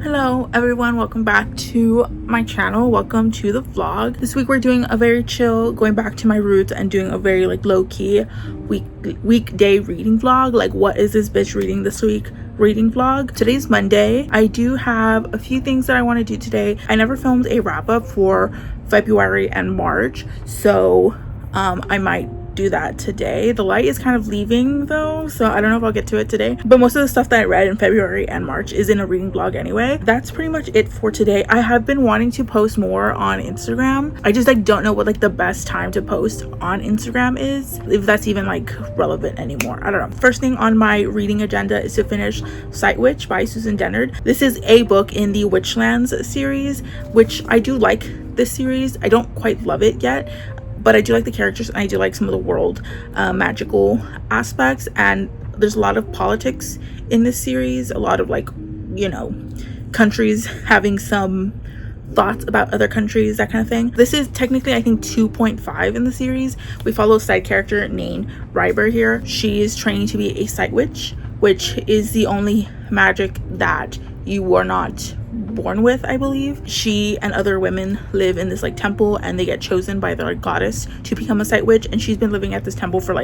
Hello everyone, welcome back to my channel. Welcome to the vlog. This week we're doing a very chill, going back to my roots and doing a very low-key weekday reading vlog. Like, what is this bitch reading this week reading vlog. Today's Monday. I do have a few things that I want to do today. I never filmed a wrap-up for February and March, so I might do that today. The light is kind of leaving though, so I don't know if I'll get to it today, but most of the stuff that I read in February and March is in a reading blog anyway. That's pretty much it for today. I have been wanting to post more on Instagram. I just don't know what the best time to post on Instagram is, if that's even relevant anymore. I don't know. First thing on my reading agenda is to finish Sightwitch by Susan Dennard. This is a book in the Witchlands series, which I do like this series. I don't quite love it yet, but I do like the characters and I do like some of the world magical aspects, and there's a lot of politics in this series, a lot of countries having some thoughts about other countries, that kind of thing. This is technically I think 2.5 in the series. We follow a side character named Ryber here. She is training to be a Sightwitch, which is the only magic that you are not born with, I believe. She and other women live in this temple, and they get chosen by their goddess to become a Sightwitch, and she's been living at this temple for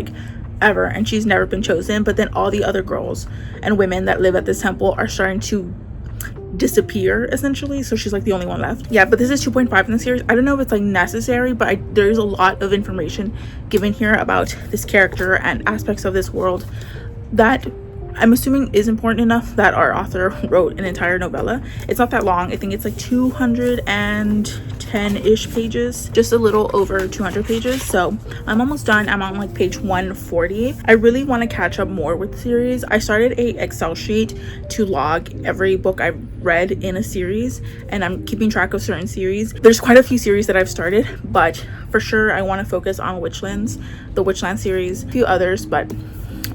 ever, and she's never been chosen. But then all the other girls and women that live at this temple are starting to disappear essentially, so she's the only one left. Yeah, but this is 2.5 in the series. I don't know if it's necessary, but there's a lot of information given here about this character and aspects of this world that I'm assuming is important enough that our author wrote an entire novella. It's not that long. I think it's 210-ish pages, just a little over 200 pages. So I'm almost done. I'm on page 140. I really want to catch up more with the series. I started a Excel sheet to log every book I've read in a series, and I'm keeping track of certain series. There's quite a few series that I've started, but for sure I want to focus on the Witchlands series, a few others, but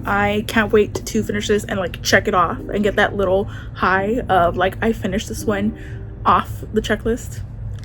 I can't wait to finish this and check it off and get that little high of I finished this one off the checklist,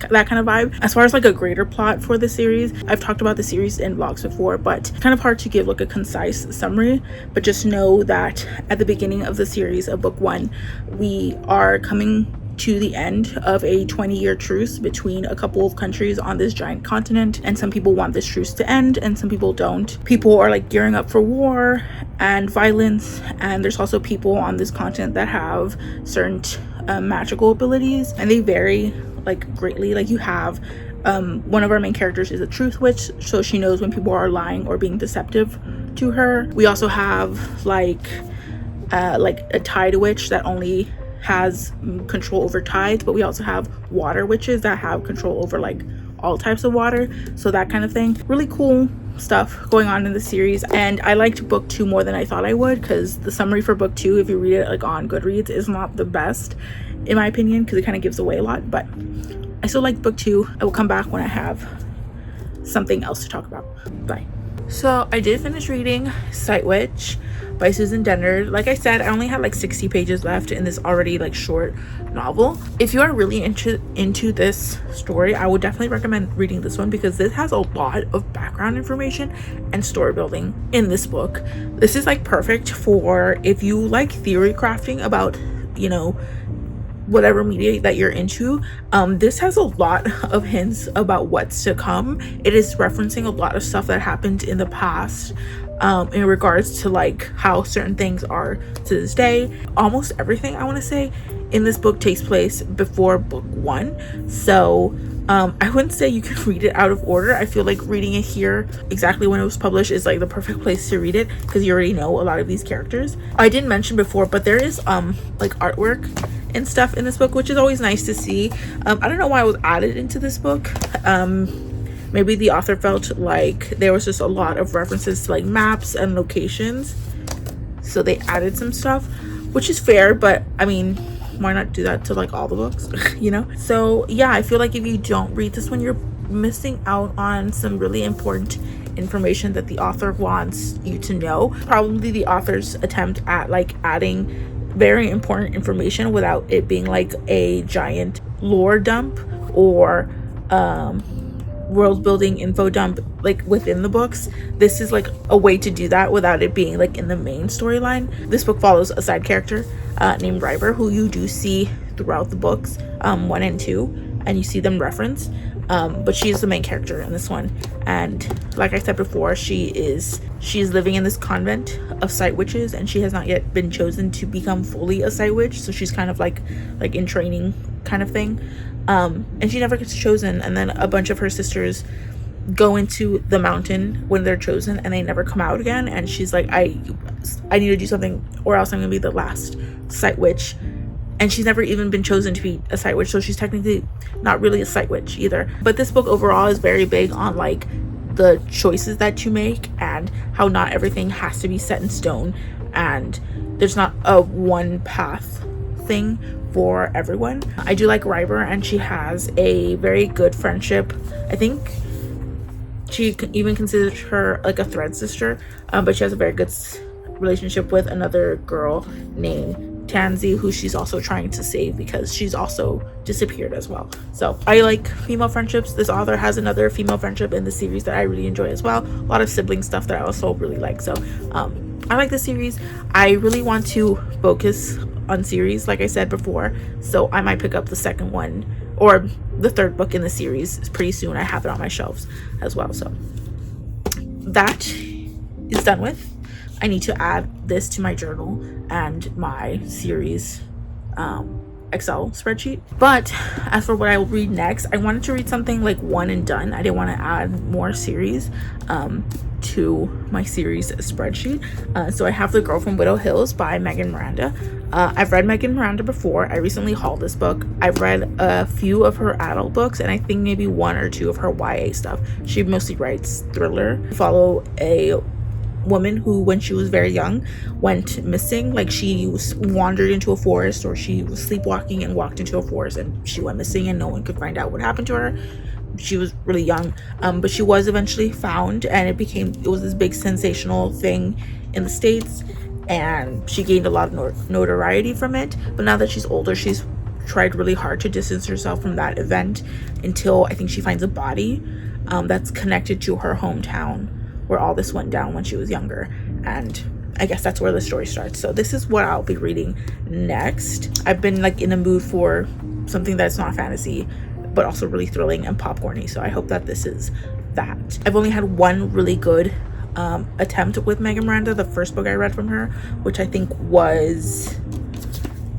that kind of vibe. As far as a greater plot for the series, I've talked about the series in vlogs before, but it's kind of hard to give a concise summary. But just know that at the beginning of the series of book 1, we are coming to the end of a 20-year truce between a couple of countries on this giant continent, and some people want this truce to end and some people don't. People are gearing up for war and violence, and there's also people on this continent that have certain magical abilities, and they vary greatly. You have one of our main characters is a truth witch, so she knows when people are lying or being deceptive to her. We also have a tide witch that only has control over tides, but we also have water witches that have control over all types of water, so that kind of thing. Really cool stuff going on in the series, and I liked book 2 more than I thought I would, because the summary for book 2, if you read it on Goodreads, is not the best in my opinion, because it kind of gives away a lot. But I still like book 2. I will come back when I have something else to talk about. Bye. So I did finish reading Sightwitch by Susan Dennard. Like I said, I only had 60 pages left in this already short novel. If you are really into this story, I would definitely recommend reading this one, because this has a lot of background information and story building in this book. This is perfect for if you like theory crafting about whatever media that you're into. This has a lot of hints about what's to come. It is referencing a lot of stuff that happened in the past in regards to how certain things are to this day. Almost everything I want to say in this book takes place before book 1, so I wouldn't say you can read it out of order. I feel reading it here exactly when it was published is the perfect place to read it, because you already know a lot of these characters. I didn't mention before, but there is artwork and stuff in this book, which is always nice to see. I don't know why it was added into this book. Maybe the author felt there was just a lot of references to maps and locations, so they added some stuff, which is fair, but I mean, why not do that to all the books? So yeah, I feel if you don't read this one, you're missing out on some really important information that the author wants you to know. Probably the author's attempt at adding very important information without it being a giant lore dump or world building info dump within the books. This is a way to do that without it being in the main storyline. This book follows a side character named Ryber, who you do see throughout the books, 1 and 2, and you see them referenced. But she is the main character in this one, and like I said before, she is living in this convent of sight witches, and she has not yet been chosen to become fully a sight witch, so she's kind of like in training kind of thing. And she never gets chosen, and then a bunch of her sisters go into the mountain when they're chosen, and they never come out again, and she's like, I need to do something or else I'm gonna be the last sight witch. And she's never even been chosen to be a sight witch, so she's technically not really a sight witch either. But this book overall is very big on like the choices that you make and how not everything has to be set in stone, and there's not a one path thing for everyone. I do like Ryber, and she has a very good friendship. I think she even considers her like a thread sister, but she has a very good relationship with another girl named Tansy, who she's also trying to save because she's also disappeared as well. So I like female friendships. This author has another female friendship in the series that I really enjoy as well. A lot of sibling stuff that I also really like. So I like the series. I really want to focus on series, like I said before, so I might pick up the second one or the third book in the series pretty soon. I have it on my shelves as well. So that is done with. I need to add this to my journal and my series Excel spreadsheet. But as for what I will read next, I wanted to read something like one and done. I didn't want to add more series to my series spreadsheet. So I have The Girl from Widow Hills by Megan Miranda. I've read Megan Miranda before. I recently hauled this book. I've read a few of her adult books, and I think maybe 1 or 2 of her YA stuff. She mostly writes thriller. Follow a woman who, when she was very young, went missing. Like, she wandered into a forest, or she was sleepwalking and walked into a forest, and she went missing, and no one could find out what happened to her. She was really young, but she was eventually found, and it was this big sensational thing in the States, and she gained a lot of notoriety from it. But now that she's older, she's tried really hard to distance herself from that event until I think she finds a body that's connected to her hometown where all this went down when she was younger, and I guess that's where the story starts. So this is what I'll be reading next. I've been like in a mood for something that's not fantasy but also really thrilling and popcorny, so I hope that this is that. I've only had one really good attempt with Megan Miranda. The first book I read from her, which I think was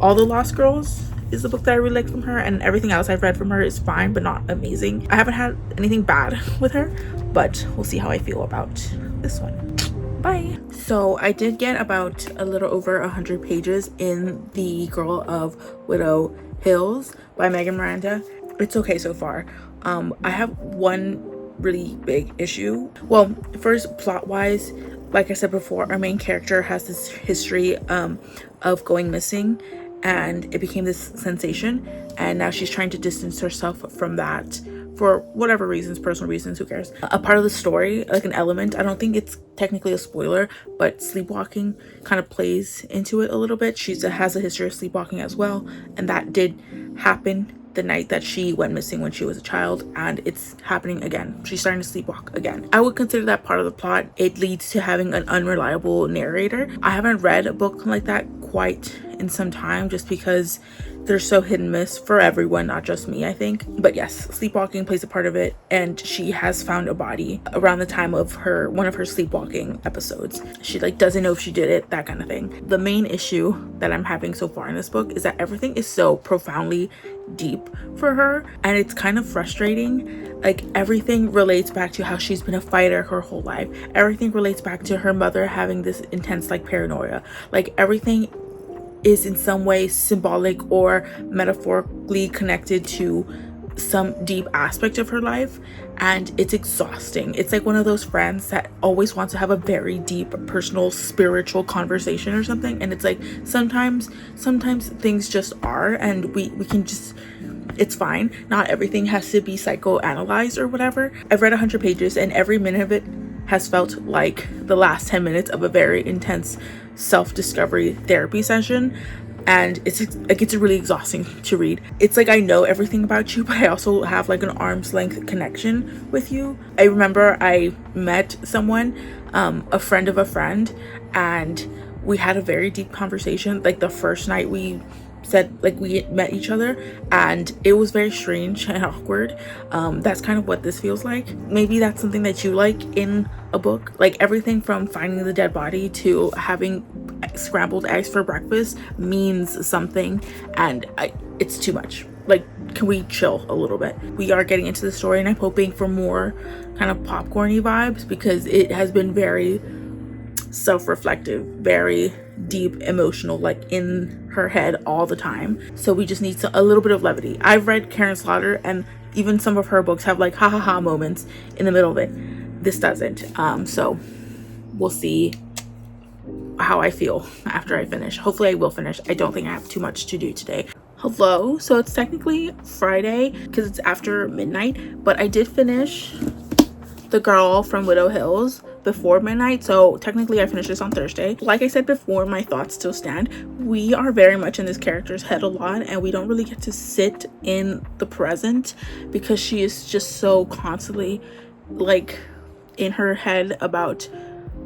All the Lost Girls, is the book that I really like from her, and everything else I've read from her is fine but not amazing. I haven't had anything bad with her, but we'll see how I feel about this one. Bye. So I did get about a little over 100 pages in The Girl of Widow Hills by Megan Miranda. It's okay so far. I have one really big issue. Well, first, plot wise, like I said before, our main character has this history of going missing, and it became this sensation, and now she's trying to distance herself from that for whatever reasons, personal reasons, who cares. A part of the story, like an element, I don't think it's technically a spoiler, but sleepwalking kind of plays into it a little bit. She has a history of sleepwalking as well, and that did happen the night that she went missing when she was a child, and it's happening again. She's starting to sleepwalk again. I would consider that part of the plot. It leads to having an unreliable narrator. I haven't read a book like that quite in some time, just because they're so hit and miss for everyone, not just me, I think. But yes, sleepwalking plays a part of it, and she has found a body around the time of one of her sleepwalking episodes. She like doesn't know if she did it, that kind of thing. The main issue that I'm having so far in this book is that everything is so profoundly deep for her, and it's kind of frustrating. Like, everything relates back to how she's been a fighter her whole life. Everything relates back to her mother having this intense like paranoia. Like, everything is in some way symbolic or metaphorically connected to some deep aspect of her life, and it's exhausting. It's like one of those friends that always wants to have a very deep personal spiritual conversation or something, and it's like sometimes things just are, and we can just, it's fine. Not everything has to be psychoanalyzed or whatever. I've read 100 pages, and every minute of it has felt like the last 10 minutes of a very intense self-discovery therapy session, and it's really exhausting to read. It's like I know everything about you, but I also have like an arm's length connection with you. I remember I met someone, a friend of a friend, and we had a very deep conversation. Like, the first night we said like we met each other, and it was very strange and awkward. That's kind of what this feels like. Maybe that's something that you like in a book, like everything from finding the dead body to having scrambled eggs for breakfast means something, and it's too much. Like, can we chill a little bit? We are getting into the story, and I'm hoping for more kind of popcorny vibes, because it has been very self-reflective, very deep, emotional, like in her head all the time. So we just need a little bit of levity. I've read Karen Slaughter, and even some of her books have like ha ha ha moments in the middle of it. This doesn't. So we'll see how I feel after I finish. Hopefully I will finish. I don't think I have too much to do today. Hello. So it's technically Friday because it's after midnight, but I did finish The Girl from Widow Hills before midnight, so technically I finished this on Thursday. Like I said before, my thoughts still stand. We are very much in this character's head a lot, and we don't really get to sit in the present because she is just so constantly like in her head about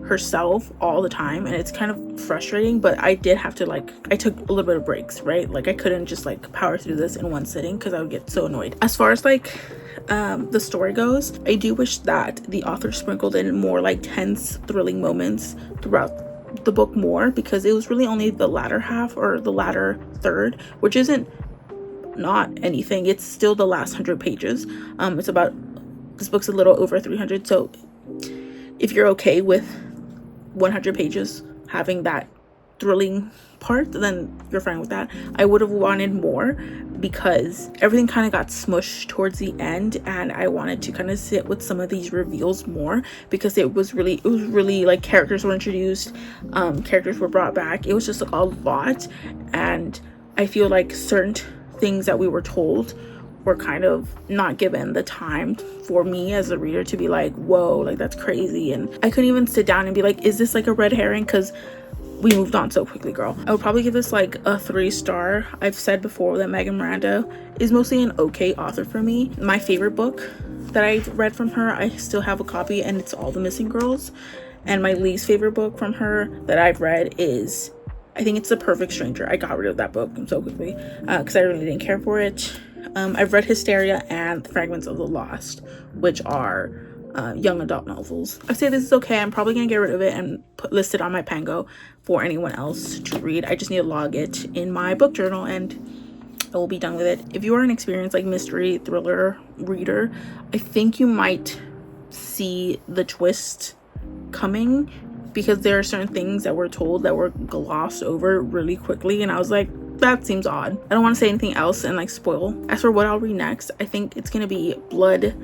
herself all the time, and it's kind of frustrating. But I did have to, like, I took a little bit of breaks, right? Like I couldn't just like power through this in one sitting because I would get so annoyed. As far as like the story goes, I do wish that the author sprinkled in more like tense, thrilling moments throughout the book more, because it was really only the latter half, or the latter third, which isn't not anything. It's still the last 100 pages. It's about, this book's a little over 300, so if you're okay with 100 pages having that thrilling part, then you're fine with that. I would have wanted more because everything kind of got smushed towards the end, and I wanted to kind of sit with some of these reveals more, because it was really like characters were introduced, characters were brought back. It was just like a lot, and I feel like certain things that we were told were kind of not given the time for me as a reader to be like, whoa, like that's crazy. And I couldn't even sit down and be like, is this like a red herring? Because we moved on so quickly, girl. I would probably give this like a 3-star. I've said before that Miranda is mostly an okay author for me. My favorite book that I've read from her, I still have a copy, and it's All the Missing Girls. And my least favorite book from her that I've read is, I think it's The Perfect Stranger. I got rid of that book so quickly because I really didn't care for it. I've read Hysteria and Fragments of the Lost, which are young adult novels. I say this is okay. I'm probably gonna get rid of it and list it on my Pango for anyone else to read. I just need to log it in my book journal, and I will be done with it. If you are an experienced like mystery thriller reader, I think you might see the twist coming, because there are certain things that we're told that were glossed over really quickly, and I was like, that seems odd. I don't want to say anything else and like spoil. As for what I'll read next, I think it's gonna be Blood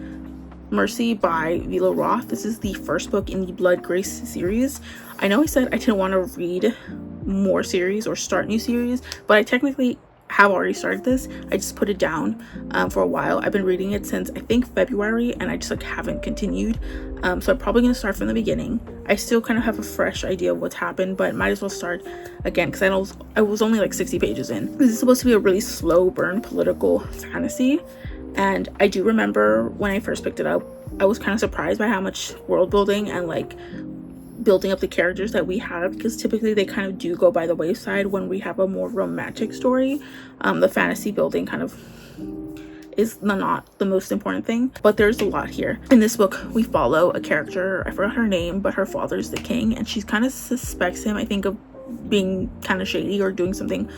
Mercy by Vela Roth. This is the first book in the Blood Grace series. I know I said I didn't want to read more series or start new series, but I technically have already started this. I just put it down for a while. I've been reading it since I think February, and I just like haven't continued. So I'm probably gonna start from the beginning. I still kind of have a fresh idea of what's happened, but might as well start again because I was only like 60 pages in. This is supposed to be a really slow burn political fantasy, and I do remember when I first picked it up, I was kind of surprised by how much world building and like building up the characters that we have, because typically they kind of do go by the wayside when we have a more romantic story. The fantasy building kind of is not the most important thing, but there's a lot here. In this book, we follow a character, I forgot her name, but her father's the king, and she kind of suspects him, I think, of being kind of shady or doing something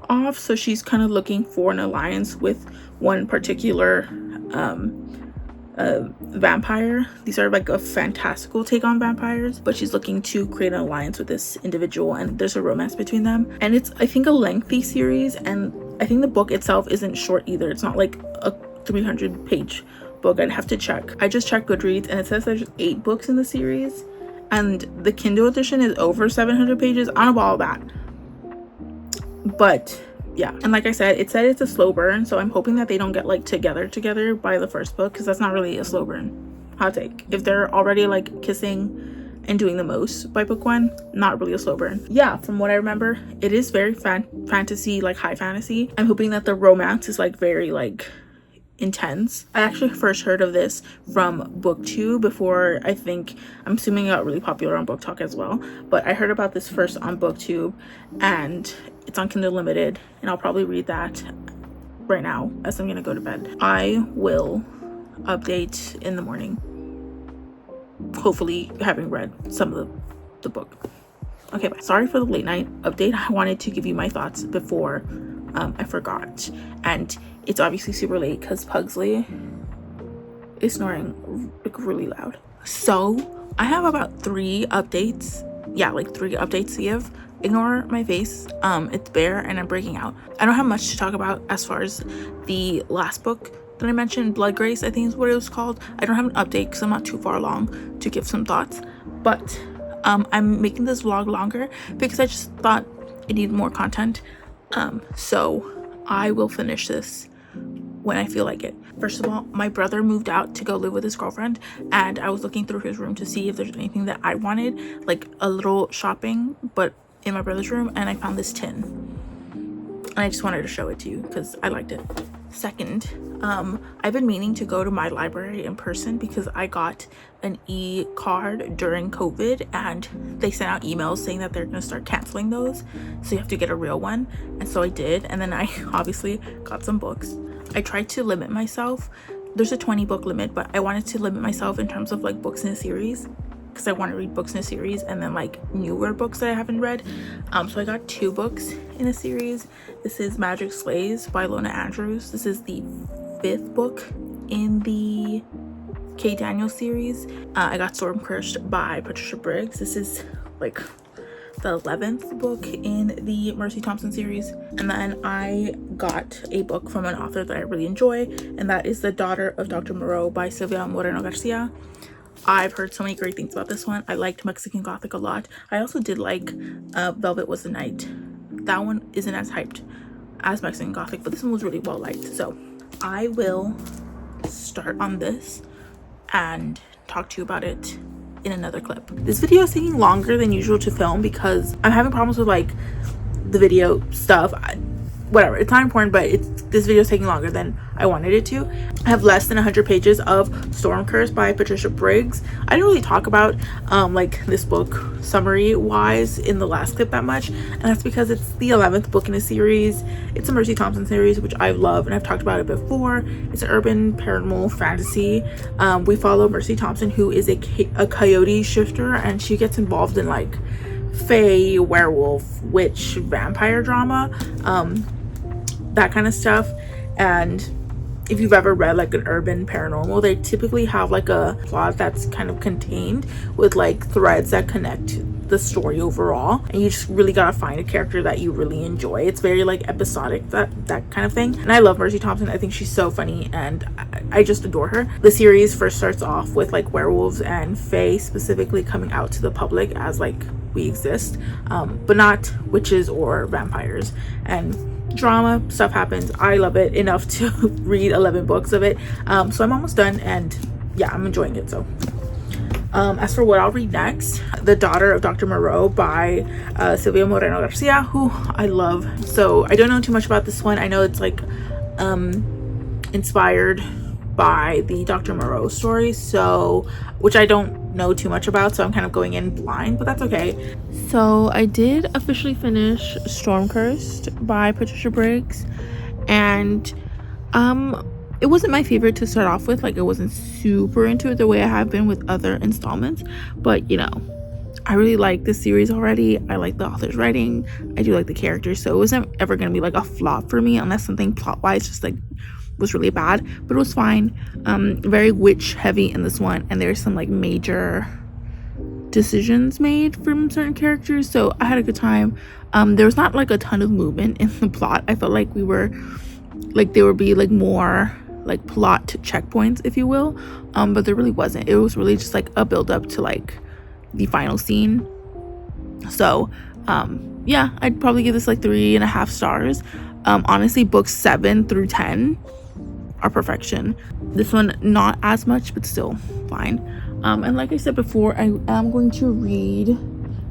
off. So she's kind of looking for an alliance with one particular vampire. These are like a fantastical take on vampires, but she's looking to create an alliance with this individual, and there's a romance between them. And it's, I think, a lengthy series, and I think the book itself isn't short either. It's not like a 300 page book. I'd have to check. I just checked Goodreads, and it says there's 8 books in the series, and the Kindle edition is over 700 pages. I don't know about all that, but yeah. And like I said, it said it's a slow burn, so I'm hoping that they don't get like together by the first book, because that's not really a slow burn. Hot take. If they're already like kissing and doing the most by book 1, not really a slow burn. Yeah, from what I remember, it is very fantasy, like high fantasy. I'm hoping that the romance is like very like intense. I actually first heard of this from booktube before, I think, I'm assuming it got really popular on Book Talk as well, but I heard about this first on booktube, and It's on Kindle Limited, and I'll probably read that right now as I'm gonna go to bed. I will update in the morning, hopefully having read some of the book. Okay, bye. Sorry for the late night update. I wanted to give you my thoughts before I forgot, and it's obviously super late because Pugsley is snoring like really loud. So I have about 3 updates. Yeah, like 3 updates to give. Ignore my face. It's bare and I'm breaking out. I don't have much to talk about as far as the last book that I mentioned, Blood Grace, I think is what it was called. I don't have an update because I'm not too far along to give some thoughts, but I'm making this vlog longer because I just thought it needed more content. So I will finish this when I feel like it. First of all, my brother moved out to go live with his girlfriend, and I was looking through his room to see if there's anything that I wanted, like a little shopping, but in my brother's room, and I found this tin. And I just wanted to show it to you because I liked it. Second, I've been meaning to go to my library in person because I got an e-card during COVID, and they sent out emails saying that they're gonna start canceling those, so you have to get a real one. And so I did, and then I obviously got some books. I tried to limit myself. There's a 20 book limit, but I wanted to limit myself in terms of like books in a series, because I want to read books in a series and then like newer books that I haven't read. So I got 2 books in a series. This is Magic Slays by Lona Andrews. This is the 5th book in the K. Daniel series. I got Storm Cursed by Patricia Briggs. This is like the 11th book in the Mercy Thompson series. And then I got a book from an author that I really enjoy, and that is The Daughter of Dr. Moreau by Silvia Moreno-Garcia. I've heard so many great things about this one. I liked Mexican Gothic a lot. I also did like Velvet Was the Night. That one isn't as hyped as Mexican Gothic, but this one was really well liked. So I will start on this and talk to you about it in another clip. This video is taking longer than usual to film because I'm having problems with like the video stuff. Whatever, it's not important, but this video is taking longer than I wanted it to. I have less than 100 pages of Storm Curse by Patricia Briggs. I didn't really talk about like this book summary wise in the last clip that much, and that's because it's the 11th book in a series. It's a Mercy Thompson series, which I love, and I've talked about it before. It's an urban paranormal fantasy. We follow Mercy Thompson, who is a coyote shifter, and she gets involved in like fae, werewolf, witch, vampire drama, that kind of stuff. And if you've ever read like an urban paranormal, they typically have like a plot that's kind of contained with like threads that connect the story overall, and you just really gotta find a character that you really enjoy. It's very like episodic, that kind of thing. And I love Mercy Thompson. I think she's so funny, and I just adore her. The series first starts off with like werewolves and fae specifically coming out to the public as like we exist, but not witches or vampires. And drama stuff happens. I love it enough to read 11 books of it. So I'm almost done, and yeah, I'm enjoying it. So as for what I'll read next, The Daughter of Dr. Moreau by Silvia Moreno-Garcia, who I love. So I don't know too much about this one. I know it's like inspired by the Dr. Moreau story, so which I don't know too much about, so I'm kind of going in blind, but that's okay. So I did officially finish Storm Cursed by Patricia Briggs, and it wasn't my favorite to start off with. Like, I wasn't super into it the way I have been with other installments, but you know, I really like this series already. I like the author's writing. I do like the characters, so it wasn't ever gonna be like a flop for me unless something plot wise just like was really bad, but it was fine. Very witch heavy in this one, and there's some like major decisions made from certain characters, so I had a good time. There was not like a ton of movement in the plot. I felt like we were like there would be like more like plot checkpoints, if you will, but there really wasn't. It was really just like a build up to like the final scene. So yeah, I'd probably give this like 3.5 stars. Honestly, books 7 through 10 are perfection. This one not as much, but still fine. And like I said before, I am going to read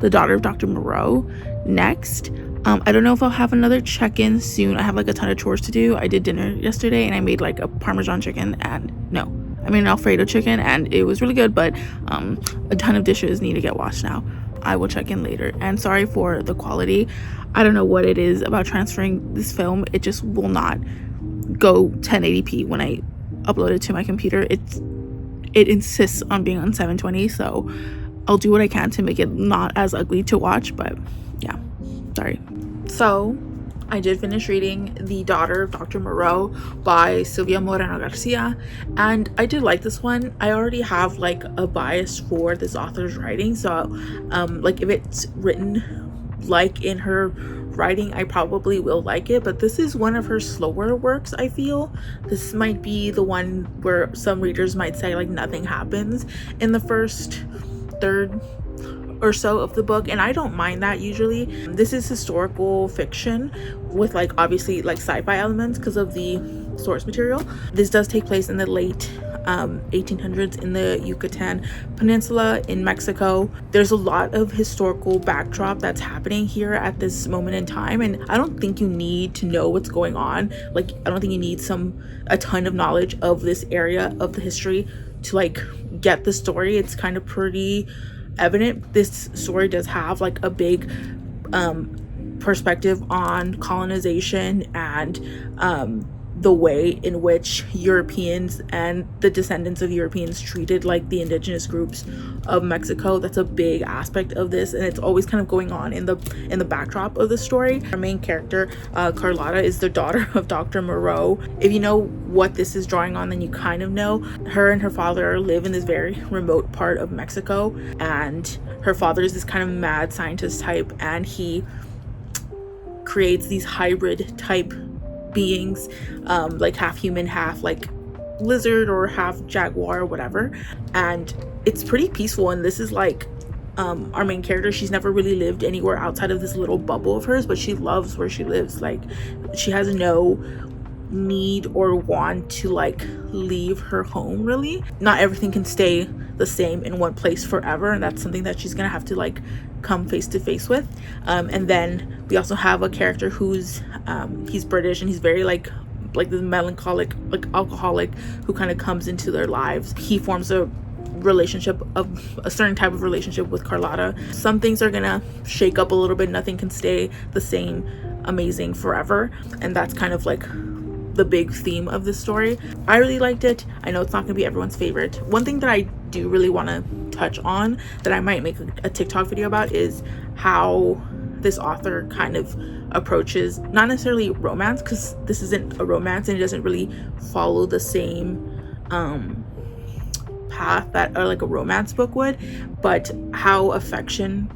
The Daughter of Dr. Moreau next. I don't know if I'll have another check-in soon. I have like a ton of chores to do. I did dinner yesterday, and I made like a Parmesan chicken an Alfredo chicken, and it was really good, but a ton of dishes need to get washed now. I will check in later, and sorry for the quality. I don't know what it is about transferring this film. It just will not go 1080p when I upload it to my computer. It insists on being on 720, so I'll do what I can to make it not as ugly to watch, but yeah, sorry. So I did finish reading The Daughter of Dr. Moreau by Silvia Moreno-Garcia, and I did like this one. I already have like a bias for this author's writing, so like if it's written like in her writing, I probably will like it, but this is one of her slower works. I feel this might be the one where some readers might say like nothing happens in the first third or so of the book, and I don't mind that. Usually this is historical fiction with like obviously like sci-fi elements because of the source material. This does take place in the late 1800s in the Yucatan Peninsula in Mexico. There's a lot of historical backdrop that's happening here at this moment in time, and I don't think you need to know what's going on. Like I don't think you need a ton of knowledge of this area of the history to like get the story. It's kind of pretty evident. This story does have like a big perspective on colonization and the way in which Europeans and the descendants of Europeans treated like the indigenous groups of Mexico. That's a big aspect of this, and it's always kind of going on in the backdrop of the story. Our main character, Carlotta, is the daughter of Dr. Moreau. If you know what this is drawing on, then you kind of know. Her and her father live in this very remote part of Mexico, and her father is this kind of mad scientist type, and he creates these hybrid type beings, like half human, half like lizard or half jaguar or whatever, and it's pretty peaceful. And this is like our main character, she's never really lived anywhere outside of this little bubble of hers, but she loves where she lives. Like she has no need or want to like leave her home. Really, not everything can stay the same in one place forever, and that's something that she's gonna have to like come face to face with. And then we also have a character who's he's British, and he's very like this melancholic like alcoholic who kind of comes into their lives. He forms a certain type of relationship with Carlotta. Some things are gonna shake up a little bit. Nothing can stay the same amazing forever, and that's kind of like the big theme of this story. I really liked it. I know it's not gonna be everyone's favorite. One thing that I do really want to touch on that I might make a TikTok video about is how this author kind of approaches not necessarily romance, because this isn't a romance and it doesn't really follow the same path that like a romance book would, but how affection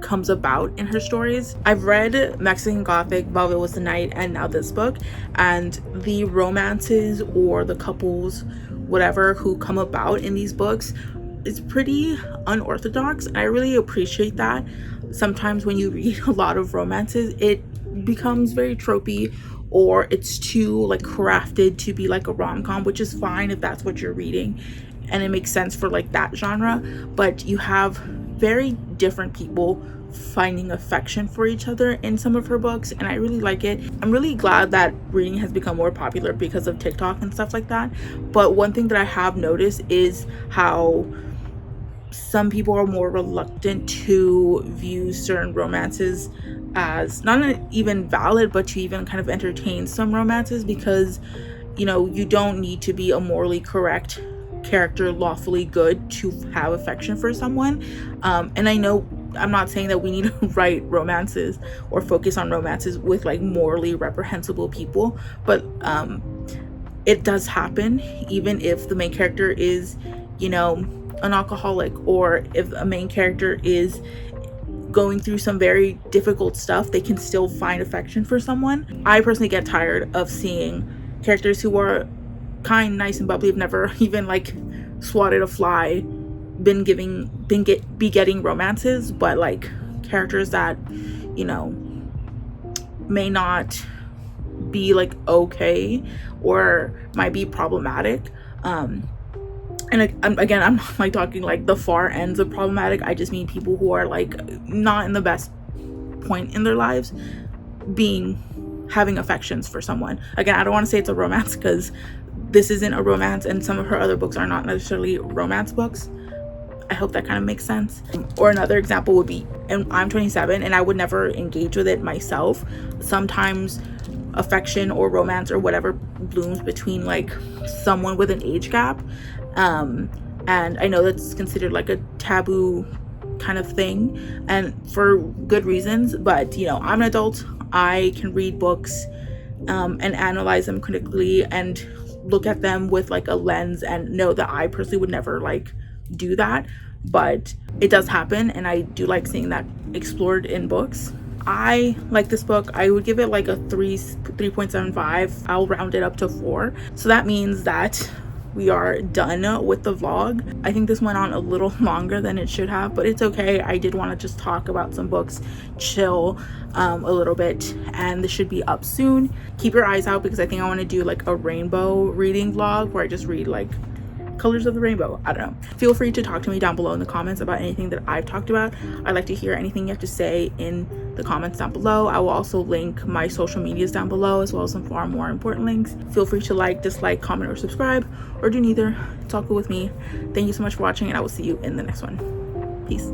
comes about in her stories. I've read Mexican Gothic, Velvet Was the Night, and now this book, and the romances or the couples whatever who come about in these books is pretty unorthodox. I really appreciate that. Sometimes when you read a lot of romances, it becomes very tropey, or it's too like crafted to be like a rom-com, which is fine if that's what you're reading and it makes sense for like that genre. But you have very different people finding affection for each other in some of her books, and I really like it. I'm really glad that reading has become more popular because of TikTok and stuff like that. But one thing that I have noticed is how some people are more reluctant to view certain romances as not even valid, but to even kind of entertain some romances, because you know, you don't need to be a morally correct character lawfully good to have affection for someone. And I know I'm not saying that we need to write romances or focus on romances with like morally reprehensible people, but it does happen even if the main character is, you know, an alcoholic, or if a main character is going through some very difficult stuff, they can still find affection for someone. I personally get tired of seeing characters who are kind, nice, and bubbly, have never even like swatted a fly, be getting romances, but like characters that, you know, may not be like okay or might be problematic. And again, I'm not like talking like the far ends of problematic. I just mean people who are like not in the best point in their lives having affections for someone. Again, I don't want to say it's a romance, because this isn't a romance, and some of her other books are not necessarily romance books. I hope that kind of makes sense. Or another example would be, and I'm 27 and I would never engage with it myself. Sometimes affection or romance or whatever blooms between like someone with an age gap, and I know that's considered like a taboo kind of thing, and for good reasons, but you know, I'm an adult. I can read books and analyze them critically and look at them with like a lens, and know that I personally would never like do that, but it does happen, and I do like seeing that explored in books. I like this book. I would give it like a 3.75. I'll round it up to 4. So that means that we are done with the vlog. I think this went on a little longer than it should have, but it's okay. I did want to just talk about some books, chill a little bit, and this should be up soon. Keep your eyes out, because I think I want to do like a rainbow reading vlog where I just read like colors of the rainbow. I don't know. Feel free to talk to me down below in the comments about anything that I've talked about. I'd like to hear anything you have to say in the comments down below. I will also link my social medias down below, as well as some far more important links. Feel free to like, dislike, comment, or subscribe, or do neither. It's all cool with me. Thank you so much for watching, and I will see you in the next one. Peace.